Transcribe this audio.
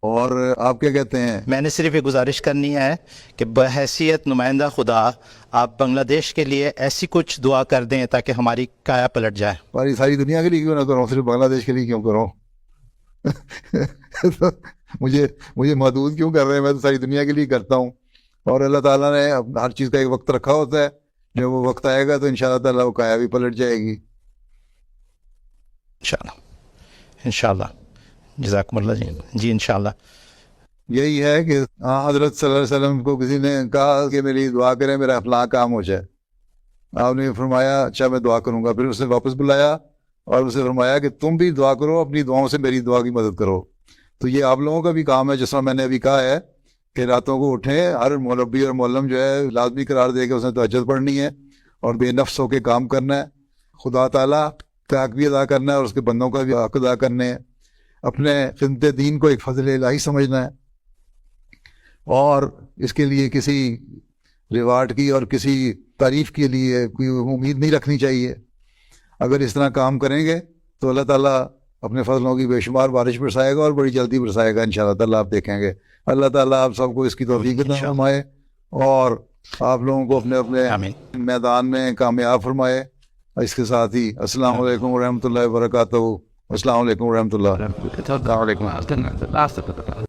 اور آپ کیا کہتے ہیں؟ میں نے صرف یہ گزارش کرنی ہے کہ بحیثیت نمائندہ خدا آپ بنگلہ دیش کے لیے ایسی کچھ دعا کر دیں تاکہ ہماری کایا پلٹ جائے. ساری دنیا کے لیے کیوں نہ کروں، صرف بنگلہ دیش کے لیے کیوں کروں؟ مجھے محدود کیوں کر رہے ہیں؟ میں تو ساری دنیا کے لیے کرتا ہوں، اور اللہ تعالیٰ نے ہر چیز کا ایک وقت رکھا ہوتا ہے. جب وہ وقت آئے گا تو انشاءاللہ تعالیٰ وہ کایا بھی پلٹ جائے گی انشاءاللہ. جزاکم اللہ جی انشاءاللہ. یہی ہے کہ حضرت صلی اللہ علیہ وسلم کو کسی نے کہا کہ میری دعا کریں، میرا فلاں کام ہو جائے. آپ نے فرمایا اچھا میں دعا کروں گا. پھر اسے واپس بلایا اور اسے فرمایا کہ تم بھی دعا کرو، اپنی دعاؤں سے میری دعا کی مدد کرو. تو یہ آپ لوگوں کا بھی کام ہے، جس طرح میں نے ابھی کہا ہے کہ راتوں کو اٹھیں، ہر مربی اور معلم جو ہے لازمی قرار دے کے اس نے تہجد پڑھنی ہے اور بے نفس ہو کے کام کرنا ہے، خدا تعالیٰ کا حق بھی ادا کرنا ہے اور اس کے بندوں کا بھی حق ادا کرنے ہیں. اپنے خدمت دین کو ایک فضل الہی سمجھنا ہے اور اس کے لیے کسی ریوارڈ کی اور کسی تعریف کے لیے کوئی امید نہیں رکھنی چاہیے. اگر اس طرح کام کریں گے تو اللہ تعالیٰ اپنے فضلوں کی بے شمار بارش برسائے گا اور بڑی جلدی برسائے گا انشاءاللہ تعالیٰ. آپ دیکھیں گے. اللہ تعالیٰ آپ سب کو اس کی توفیق عطا فرمائے اور آپ لوگوں کو اپنے اپنے میدان میں کامیاب فرمائے. اس کے ساتھ ہی السلام علیکم ورحمۃ اللہ وبرکاتہ. السلام علیکم ورحمۃ اللہ.